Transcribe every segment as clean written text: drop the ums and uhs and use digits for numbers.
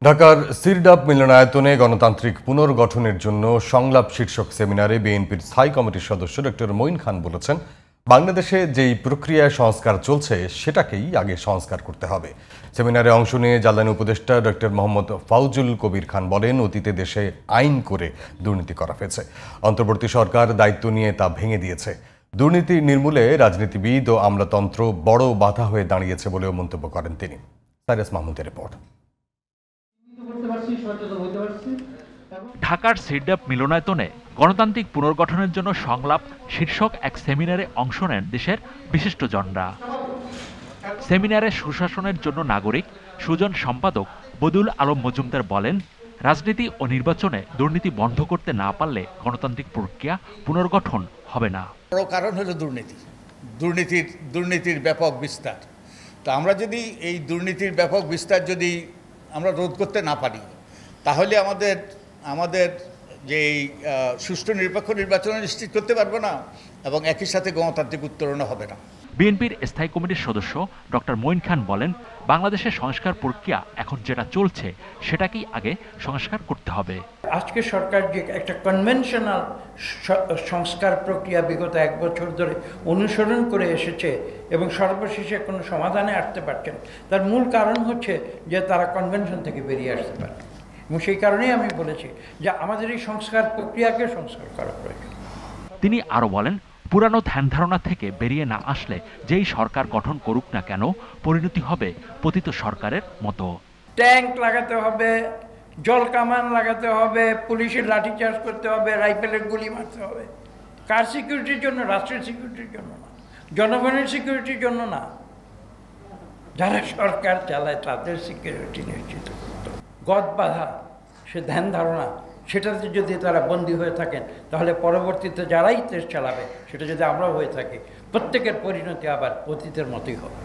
ঢাকার সিরডাপ মিলনায়তনে গণতান্ত্রিক পুনর্গঠনের জন্য সংলাপ শীর্ষক সেমিনারে বিএনপির স্থায়ী কমিটির সদস্য ডক্টর মঈন খান বলেছেন, বাংলাদেশে যেই প্রক্রিয়ায় সংস্কার চলছে সেটাকেই আগে সংস্কার করতে হবে। সেমিনারে অংশ নিয়ে জ্বালানি উপদেষ্টা ডক্টর মোহাম্মদ ফাউজুল কবির খান বলেন, অতীতে দেশে আইন করে দুর্নীতি করা হয়েছে, অন্তর্বর্তী সরকার দায়িত্ব নিয়ে তা ভেঙে দিয়েছে। দুর্নীতি নির্মূলে রাজনীতিবিদ ও আমলাতন্ত্র বড় বাধা হয়ে দাঁড়িয়েছে বলেও মন্তব্য করেন তিনি। সাইরাস মাহমুদের রিপোর্ট। ঢাকার সিরডাপ মিলনায়তনে গণতান্ত্রিক পুনর্গঠনের জন্য সংলাপ শীর্ষক এক সেমিনারে অংশ নেন দেশের বিশিষ্টজনরা। সেমিনারে সুশাসনের জন্য নাগরিক সুজন সম্পাদক বদুল আলম মজুমদার বলেন, রাজনীতি ও নির্বাচনে দুর্নীতি বন্ধ করতে না পারলে গণতান্ত্রিক প্রক্রিয়া পুনর্গঠন হবে না। বড় কারণ হলো দুর্নীতির ব্যাপক বিস্তার। তো আমরা যদি এই দুর্নীতির ব্যাপক বিস্তার যদি আমরা রোধ করতে না পারি, তাহলে আমাদের যে সুষ্ঠু নিরপেক্ষ নির্বাচন নিশ্চিত করতে পারবো না এবং একই সাথে গণতান্ত্রিক উত্তরণও হবে না। বিএনপির স্থায়ী কমিটির সদস্য ডক্টর মঈন খান বলেন, বাংলাদেশের সংস্কার প্রক্রিয়া এখন যেটা চলছে সেটাকেই আগে সংস্কার করতে হবে। আজকে সরকার যে একটা কনভেনশনাল সংস্কার প্রক্রিয়া বিগত 1 বছর ধরে অনুসরণ করে এসেছে এবং সর্বশেষে কোনো সমাধানে আসতে পারছেন, তার মূল কারণ হচ্ছে যে তারা কনভেনশন থেকে বেরিয়ে আসতে পারে। এবং সেই কারণেই আমি বলেছি যে আমাদের এই সংস্কার প্রক্রিয়াকে সংস্কার করা প্রয়োজন। তিনি আরও বলেন, পুরানো ধ্যান ধারণা থেকে বেরিয়ে না আসলে যেই সরকার গঠন করুক না কেন পরিণতি হবে পতিত সরকারের মতো। ট্যাঙ্ক লাগাতে হবে, জল কামান লাগাতে হবে, পুলিশের লাঠিচার্জ করতে হবে, রাইফেলের গুলি মারতে হবে। কার সিকিউরিটির জন্য? রাষ্ট্রের সিকিউরিটির জন্য না, জনগণের সিকিউরিটির জন্য না, যারা সরকার চালায় তাদের সিকিউরিটি নিশ্চিত করতে। গদ বাঁধা সে ধ্যান ধারণা, সেটাতে যদি তারা বন্দী হয়ে থাকেন, তাহলে পরবর্তীতে যারাই দেশ চালাবে, সেটা যদি আমরাও হয়ে থাকি, প্রত্যেকের পরিণতি আবার অতীতের মতোই হবে।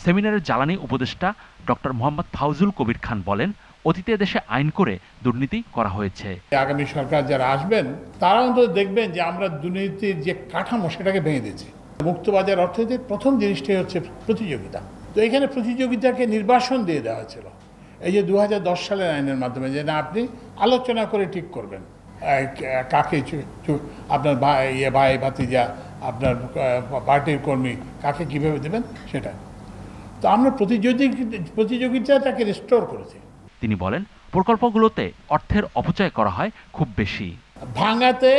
সেমিনারের জ্বালানি উপদেষ্টা ডক্টর মোহাম্মদ ফাউজুল কবির খান বলেন, অতীতে দেশে আইন করে দুর্নীতি করা হয়েছে। আগামী সরকার যারা আসবেন তারা অন্তত দেখবেন যে আমরা দুর্নীতির যে কাঠামো সেটাকে ভেঙে দিয়েছি। মুক্তবাজার অর্থনীতির প্রথম জিনিসটাই হচ্ছে প্রতিযোগিতা। তো এখানে প্রতিযোগিতাকে নির্বাসন দিয়ে দেওয়া হয়েছিল এই যে 2010 সালের আইনের মাধ্যমে, যে না আপনি আলোচনা করে ঠিক করবেন কাকে আপনার ভাই ভাতিজা, আপনার পার্টির কর্মী কাকে কীভাবে দেবেন সেটা। তো আমরা প্রতিযোগিতাটাকে রিস্টোর করেছি। তিনি বলেন, প্রকল্পগুলোতে অর্থের অপচয় করা হয় খুব বেশি। ভাঙ্গাতে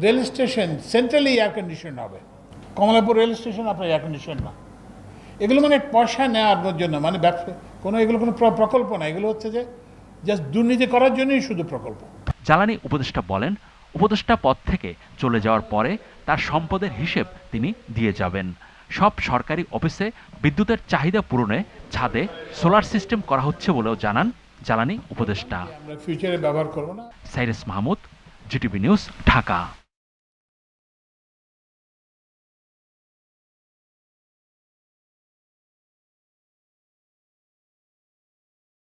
rail station centrally air condition হবে, কমলাপুর রেল স্টেশন আপনার এয়ার কন্ডিশন না। এগুলো মানে পয়সা নেওয়ার জন্য, মানে ব্যবসা এগুলো কোনো প্রকল্প না, এগুলো হচ্ছে যে জাস্ট দুর্নীতি করার জন্যই শুধু প্রকল্প। জ্বালানি উপদেষ্টা বলেন, উপদেষ্টা পদ থেকে চলে যাওয়ার পরে তার সম্পদের হিসেব তিনি দিয়ে যাবেন। সব সরকারি অফিসে বিদ্যুতের চাহিদা পূরণে ছাদে সোলার সিস্টেম করা হচ্ছে বলেও জানান জ্বালানি উপদেষ্টা। আমরা ফিউচারে ব্যবহার করব না। Cyrus Mahmud, GTV news, Dhaka.